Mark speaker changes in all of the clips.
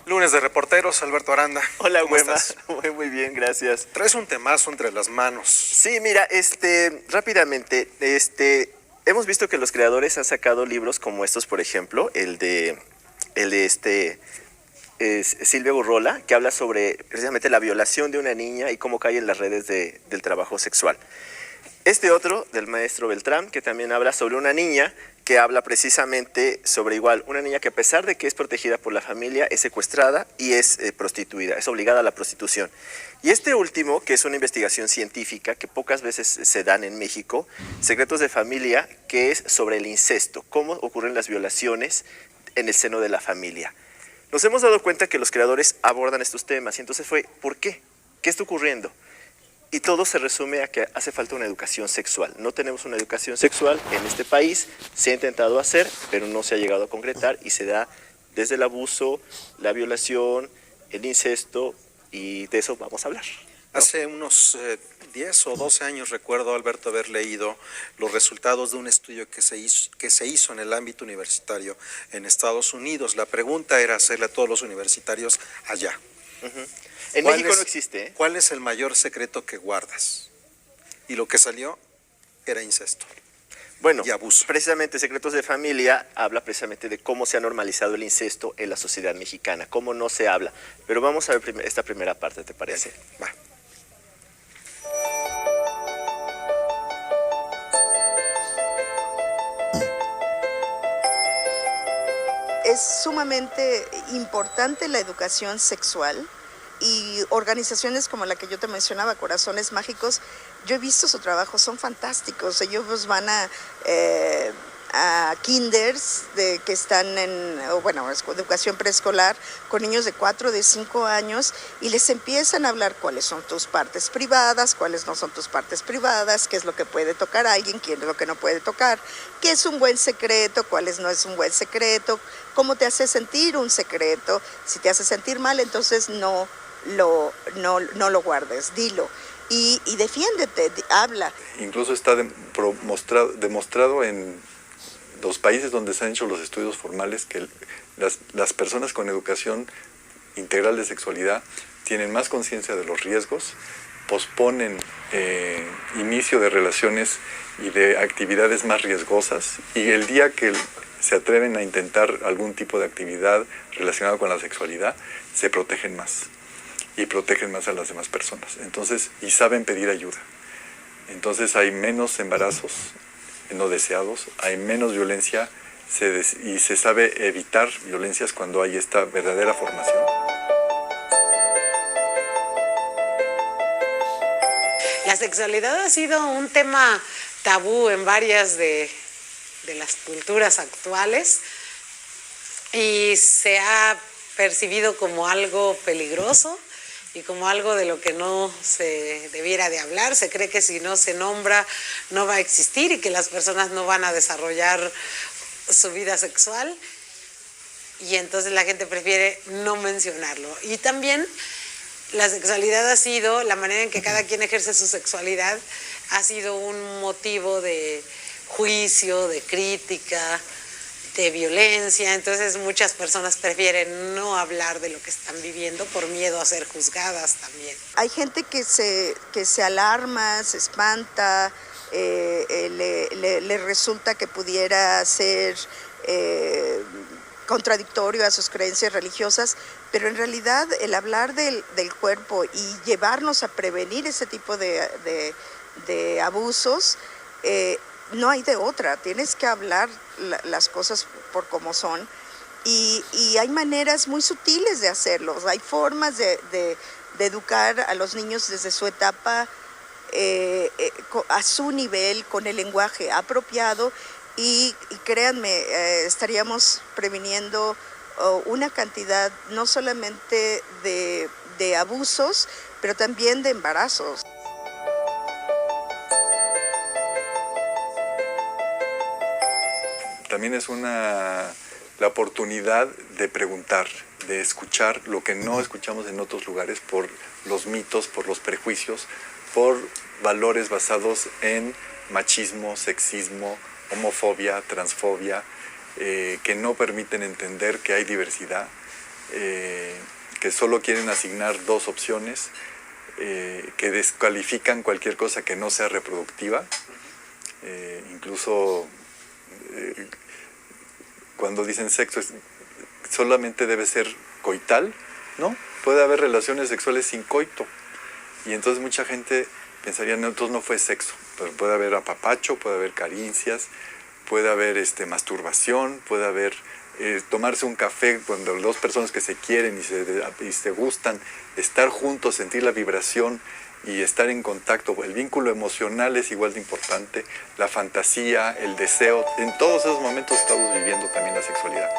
Speaker 1: Lunes de reporteros, Alberto Aranda.
Speaker 2: Hola,
Speaker 1: ¿Cómo
Speaker 2: Huema.
Speaker 1: estás?
Speaker 2: Muy bien, gracias.
Speaker 1: Traes un temazo entre las manos.
Speaker 2: Sí, mira, rápidamente, hemos visto que los creadores han sacado libros como estos, por ejemplo, es Silvia Gurrola, que habla sobre precisamente la violación de una niña y cómo cae en las redes del trabajo sexual. Este otro, del maestro Beltrán, que también habla sobre una niña que habla precisamente sobre igual, una niña que a pesar de que es protegida por la familia, es secuestrada y es prostituida, es obligada a la prostitución. Y este último, que es una investigación científica que pocas veces se dan en México, Secretos de Familia, que es sobre el incesto, cómo ocurren las violaciones en el seno de la familia. Nos hemos dado cuenta que los creadores abordan estos temas y entonces fue, ¿por qué? ¿Qué está ocurriendo? Y todo se resume a que hace falta una educación sexual. No tenemos una educación sexual en este país, se ha intentado hacer, pero no se ha llegado a concretar y se da desde el abuso, la violación, el incesto y de eso vamos a hablar, ¿no?
Speaker 1: Hace unos 10 o 12 años recuerdo, Alberto, haber leído los resultados de un estudio que se hizo en el ámbito universitario en Estados Unidos. La pregunta era hacerle a todos los universitarios allá.
Speaker 2: En México no existe, ¿eh?
Speaker 1: ¿Cuál es el mayor secreto que guardas? Y lo que salió era incesto.
Speaker 2: Bueno,
Speaker 1: Y abuso.
Speaker 2: precisamente Secretos de Familia habla precisamente de cómo se ha normalizado el incesto en la sociedad mexicana, cómo no se habla. Pero vamos a ver esta primera parte, ¿te parece?
Speaker 1: Va.
Speaker 3: Es sumamente importante la educación sexual y organizaciones como la que yo te mencionaba, Corazones Mágicos, yo he visto su trabajo, son fantásticos. Ellos van a kinders que están en educación preescolar con niños de 4, de 5 años y les empiezan a hablar cuáles son tus partes privadas, cuáles no son tus partes privadas, qué es lo que puede tocar a alguien, qué es lo que no puede tocar, qué es un buen secreto, cuáles no es un buen secreto, cómo te hace sentir un secreto. Si te hace sentir mal, entonces no lo guardes, dilo. Y defiéndete, habla.
Speaker 4: Incluso está demostrado en los países donde se han hecho los estudios formales que las personas con educación integral de sexualidad tienen más conciencia de los riesgos, posponen inicio de relaciones y de actividades más riesgosas, y el día que se atreven a intentar algún tipo de actividad relacionada con la sexualidad, se protegen más y protegen más a las demás personas. Entonces, y saben pedir ayuda. Entonces hay menos embarazos no deseados, hay menos violencia y se sabe evitar violencias cuando hay esta verdadera formación.
Speaker 5: La sexualidad ha sido un tema tabú en varias de las culturas actuales y se ha percibido como algo peligroso y como algo de lo que no se debiera de hablar. Se cree que si no se nombra no va a existir y que las personas no van a desarrollar su vida sexual, y entonces la gente prefiere no mencionarlo. Y también la sexualidad ha sido, la manera en que cada quien ejerce su sexualidad ha sido un motivo de juicio, de crítica, de violencia. Entonces muchas personas prefieren no hablar de lo que están viviendo por miedo a ser juzgadas también.
Speaker 3: Hay gente que se alarma, se espanta, le resulta que pudiera ser contradictorio a sus creencias religiosas, pero en realidad el hablar del cuerpo y llevarnos a prevenir ese tipo de abusos, no hay de otra. Tienes que hablar las cosas por como son, y hay maneras muy sutiles de hacerlo. Hay formas de educar a los niños desde su etapa, a su nivel, con el lenguaje apropiado, y créanme, estaríamos previniendo una cantidad no solamente de abusos, pero también de embarazos.
Speaker 4: También es la oportunidad de preguntar, de escuchar lo que no escuchamos en otros lugares por los mitos, por los prejuicios, por valores basados en machismo, sexismo, homofobia, transfobia, que no permiten entender que hay diversidad que solo quieren asignar 2 opciones, que descalifican cualquier cosa que no sea reproductiva, incluso cuando dicen sexo solamente debe ser coital, ¿no? Puede haber relaciones sexuales sin coito, y entonces mucha gente pensaría, no, entonces no fue sexo, pero puede haber apapacho, puede haber caricias, puede haber masturbación, puede haber tomarse un café cuando 2 personas que se quieren y se gustan, estar juntos, sentir la vibración y estar en contacto. El vínculo emocional es igual de importante, la fantasía, el deseo. En todos esos momentos estamos viviendo también la sexualidad.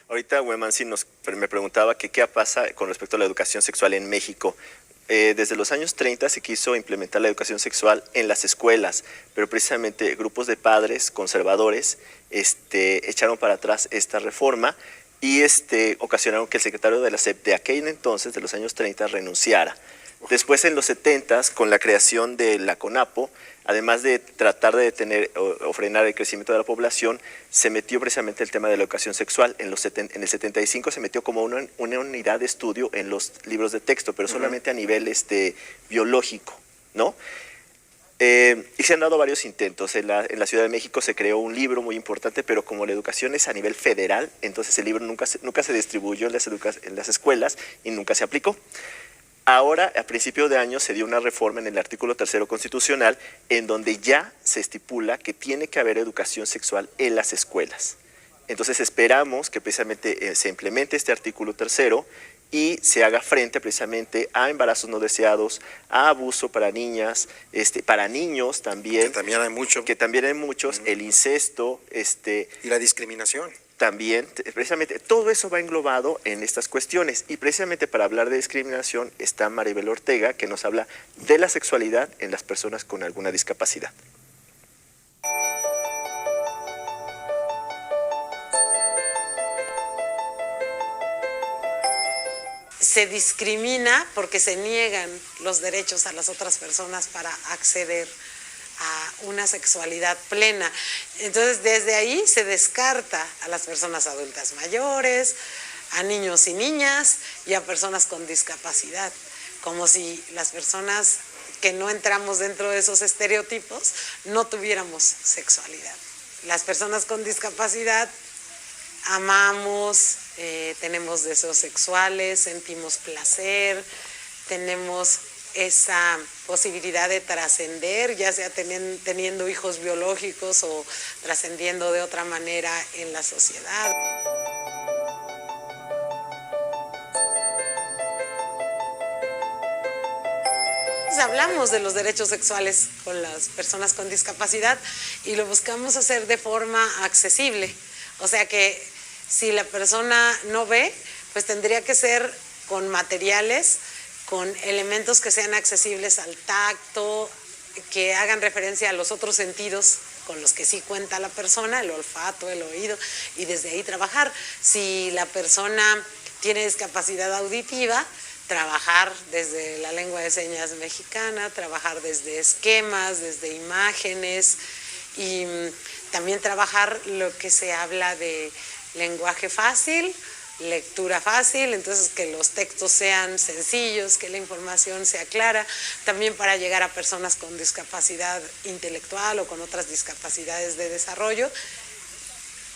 Speaker 2: Ahorita Wemansi me preguntaba que qué pasa con respecto a la educación sexual en México. Desde los años 30 se quiso implementar la educación sexual en las escuelas, pero precisamente grupos de padres conservadores echaron para atrás esta reforma y ocasionaron que el secretario de la SEP de aquel entonces, de los años 30, renunciara. Después, en los 70, con la creación de la CONAPO, además de tratar de detener o frenar el crecimiento de la población, se metió precisamente el tema de la educación sexual. En el 75 se metió como una unidad de estudio en los libros de texto, pero solamente a nivel biológico, ¿no? Y se han dado varios intentos. En la Ciudad de México se creó un libro muy importante, pero como la educación es a nivel federal, entonces el libro nunca se distribuyó en las escuelas y nunca se aplicó. Ahora, a principio de año, se dio una reforma en el artículo 3 constitucional en donde ya se estipula que tiene que haber educación sexual en las escuelas. Entonces esperamos que precisamente se implemente este artículo 3 y se haga frente precisamente a embarazos no deseados, a abuso para niñas, para niños también.
Speaker 1: Que también hay mucho.
Speaker 2: Que también hay muchos, el incesto.
Speaker 1: Y la discriminación.
Speaker 2: También, precisamente, todo eso va englobado en estas cuestiones. Y precisamente para hablar de discriminación está Maribel Ortega, que nos habla de la sexualidad en las personas con alguna discapacidad.
Speaker 5: Se discrimina porque se niegan los derechos a las otras personas para acceder a una sexualidad plena. Entonces, desde ahí se descarta a las personas adultas mayores, a niños y niñas y a personas con discapacidad, como si las personas que no entramos dentro de esos estereotipos no tuviéramos sexualidad. Las personas con discapacidad amamos, tenemos deseos sexuales, sentimos placer, tenemos esa posibilidad de trascender, ya sea teniendo hijos biológicos o trascendiendo de otra manera en la sociedad. Hablamos de los derechos sexuales con las personas con discapacidad y lo buscamos hacer de forma accesible. O sea que si la persona no ve, pues tendría que ser con materiales, con elementos que sean accesibles al tacto, que hagan referencia a los otros sentidos con los que sí cuenta la persona, el olfato, el oído, y desde ahí trabajar. Si la persona tiene discapacidad auditiva, trabajar desde la lengua de señas mexicana, trabajar desde esquemas, desde imágenes y también trabajar lo que se habla de lenguaje fácil, lectura fácil, entonces que los textos sean sencillos, que la información sea clara, también para llegar a personas con discapacidad intelectual o con otras discapacidades de desarrollo.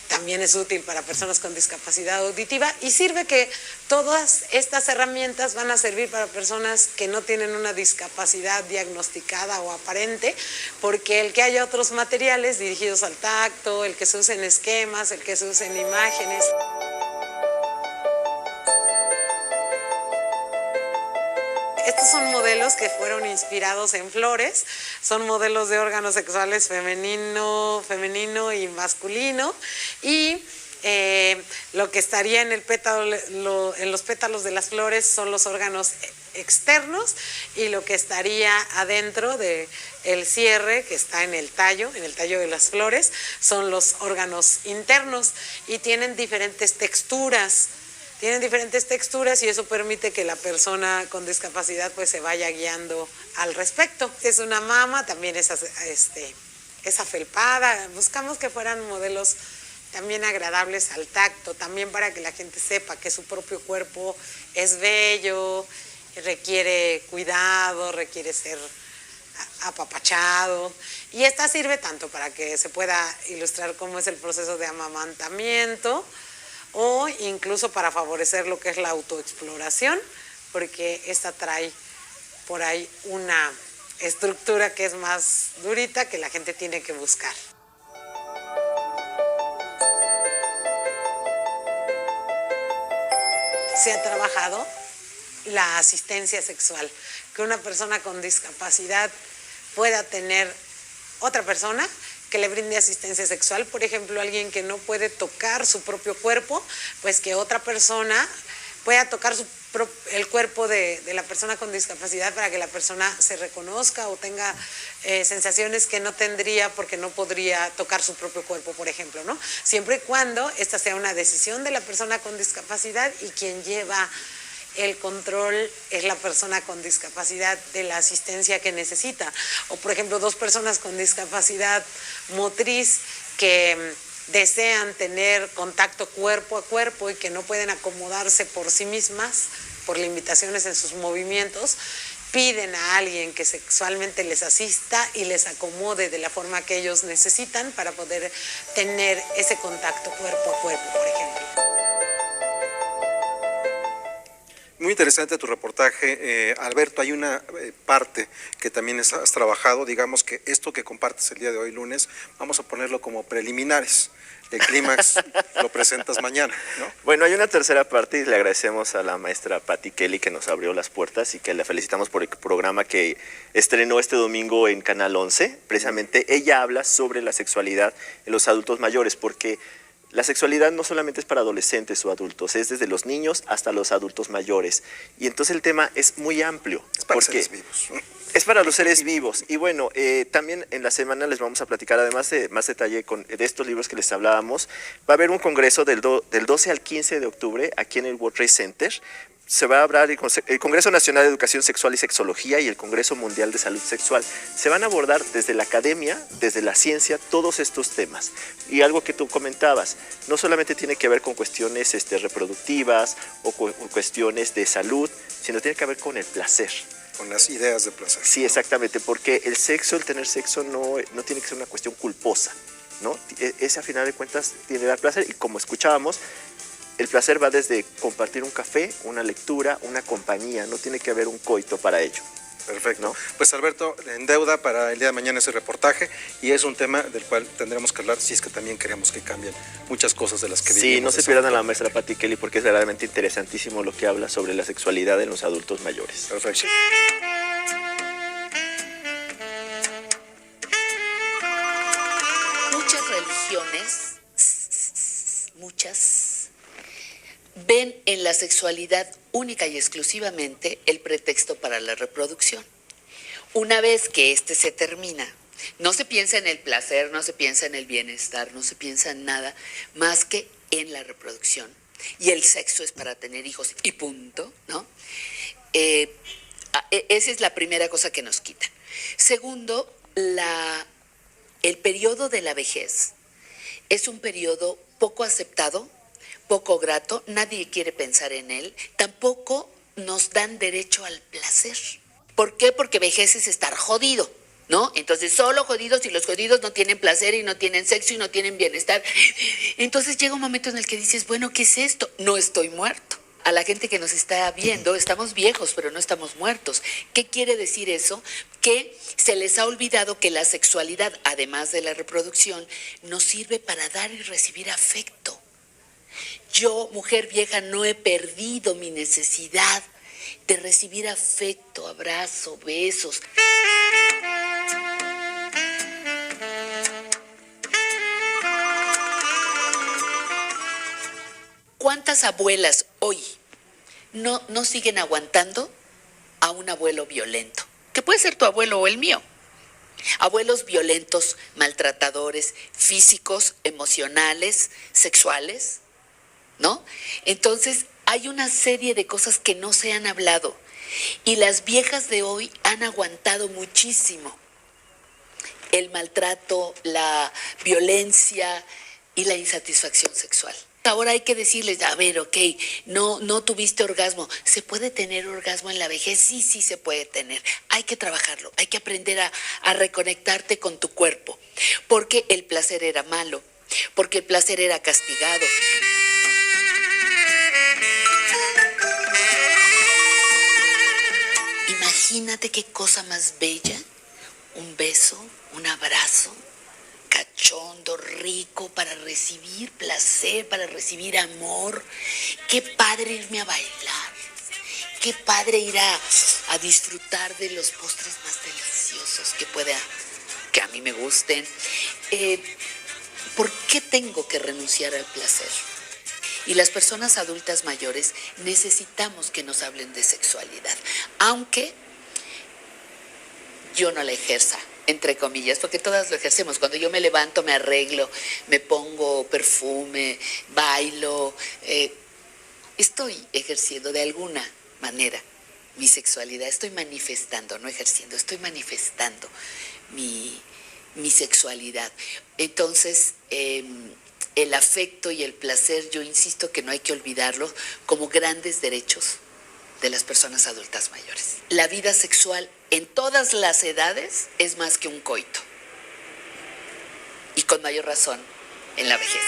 Speaker 5: También es útil para personas con discapacidad auditiva y sirve que todas estas herramientas van a servir para personas que no tienen una discapacidad diagnosticada o aparente, porque el que haya otros materiales dirigidos al tacto, el que se usen esquemas, el que se usen imágenes. Estos son modelos que fueron inspirados en flores, son modelos de órganos sexuales femenino y masculino y lo que estaría en el pétalo, en los pétalos de las flores son los órganos externos y lo que estaría adentro del cierre que está en el tallo de las flores, son los órganos internos y tienen diferentes texturas. Y eso permite que la persona con discapacidad pues se vaya guiando al respecto. Es una mama, también es afelpada. Buscamos que fueran modelos también agradables al tacto, también para que la gente sepa que su propio cuerpo es bello, requiere cuidado, requiere ser apapachado. Y esta sirve tanto para que se pueda ilustrar cómo es el proceso de amamantamiento o incluso para favorecer lo que es la autoexploración, porque esta trae por ahí una estructura que es más durita que la gente tiene que buscar. Se ha trabajado la asistencia sexual, que una persona con discapacidad pueda tener otra persona que le brinde asistencia sexual, por ejemplo, alguien que no puede tocar su propio cuerpo, pues que otra persona pueda tocar el cuerpo de la persona con discapacidad para que la persona se reconozca o tenga sensaciones que no tendría porque no podría tocar su propio cuerpo, por ejemplo, ¿no? Siempre y cuando esta sea una decisión de la persona con discapacidad y quien lleva el control es la persona con discapacidad de la asistencia que necesita. O, por ejemplo, dos personas con discapacidad motriz que desean tener contacto cuerpo a cuerpo y que no pueden acomodarse por sí mismas, por limitaciones en sus movimientos, piden a alguien que sexualmente les asista y les acomode de la forma que ellos necesitan para poder tener ese contacto cuerpo a cuerpo, por ejemplo.
Speaker 1: Muy interesante tu reportaje, Alberto. Hay una parte que también has trabajado, digamos que esto que compartes el día de hoy, lunes, vamos a ponerlo como preliminares. El clímax lo presentas mañana, ¿no?
Speaker 2: Bueno, hay una tercera parte y le agradecemos a la maestra Patti Kelly que nos abrió las puertas y que la felicitamos por el programa que estrenó este domingo en Canal 11. Precisamente ella habla sobre la sexualidad en los adultos mayores, porque la sexualidad no solamente es para adolescentes o adultos, es desde los niños hasta los adultos mayores. Y entonces el tema es muy amplio.
Speaker 1: Es para seres vivos.
Speaker 2: Es para los seres vivos. Y bueno, también en la semana les vamos a platicar, además de más detalle de estos libros que les hablábamos, va a haber un congreso del 12 al 15 de octubre aquí en el World Trade Center. Se va a hablar el Congreso Nacional de Educación Sexual y Sexología y el Congreso Mundial de Salud Sexual. Se van a abordar desde la academia, desde la ciencia, todos estos temas. Y algo que tú comentabas, no solamente tiene que ver con cuestiones reproductivas o cuestiones de salud, sino tiene que ver con el placer.
Speaker 1: Con las ideas de placer.
Speaker 2: Sí, exactamente, porque el sexo, el tener sexo no tiene que ser una cuestión culposa, ¿no? Ese a final de cuentas tiene que dar placer y como escuchábamos, el placer va desde compartir un café, una lectura, una compañía, no tiene que haber un coito para ello.
Speaker 1: Perfecto.
Speaker 2: ¿No?
Speaker 1: Pues Alberto, en deuda para el día de mañana ese reportaje y es un tema del cual tendremos que hablar si es que también queremos que cambien muchas cosas de las que vivimos.
Speaker 2: Sí, no se pierdan a la maestra Patti Kelly porque es verdaderamente interesantísimo lo que habla sobre la sexualidad en los adultos mayores.
Speaker 1: Perfecto.
Speaker 6: Muchas religiones, ven en la sexualidad única y exclusivamente el pretexto para la reproducción. Una vez que este se termina, no se piensa en el placer, no se piensa en el bienestar, no se piensa en nada más que en la reproducción. Y el sexo es para tener hijos y punto, ¿no? Esa es la primera cosa que nos quitan. Segundo, el periodo de la vejez es un periodo poco aceptado, poco grato, nadie quiere pensar en él, tampoco nos dan derecho al placer. ¿Por qué? Porque vejez es estar jodido, ¿no? Entonces solo jodidos y los jodidos no tienen placer y no tienen sexo y no tienen bienestar. Entonces llega un momento en el que dices, bueno, ¿qué es esto? No estoy muerto. A la gente que nos está viendo, estamos viejos, pero no estamos muertos. ¿Qué quiere decir eso? Que se les ha olvidado que la sexualidad, además de la reproducción, nos sirve para dar y recibir afecto. Yo, mujer vieja, no he perdido mi necesidad de recibir afecto, abrazo, besos. ¿Cuántas abuelas hoy no siguen aguantando a un abuelo violento? Que puede ser tu abuelo o el mío. Abuelos violentos, maltratadores, físicos, emocionales, sexuales, ¿no? Entonces hay una serie de cosas que no se han hablado y las viejas de hoy han aguantado muchísimo el maltrato, la violencia, y la insatisfacción sexual. Ahora hay que decirles, a ver, ok, no tuviste orgasmo. ¿Se puede tener orgasmo en la vejez? Sí, sí se puede tener. Hay que trabajarlo, hay que aprender a reconectarte con tu cuerpo. Porque el placer era malo, porque el placer era castigado. Imagínate qué cosa más bella, un beso, un abrazo, cachondo, rico, para recibir placer, para recibir amor. Qué padre irme a bailar, qué padre ir a disfrutar de los postres más deliciosos que a mí me gusten. ¿Por qué tengo que renunciar al placer? Y las personas adultas mayores necesitamos que nos hablen de sexualidad, aunque yo no la ejerza, entre comillas, porque todas lo ejercemos. Cuando yo me levanto, me arreglo, me pongo perfume, bailo, estoy ejerciendo de alguna manera mi sexualidad, estoy manifestando, no ejerciendo, estoy manifestando mi sexualidad. Entonces, el afecto y el placer, yo insisto que no hay que olvidarlo como grandes derechos de las personas adultas mayores. La vida sexual en todas las edades es más que un coito. Y con mayor razón en la vejez.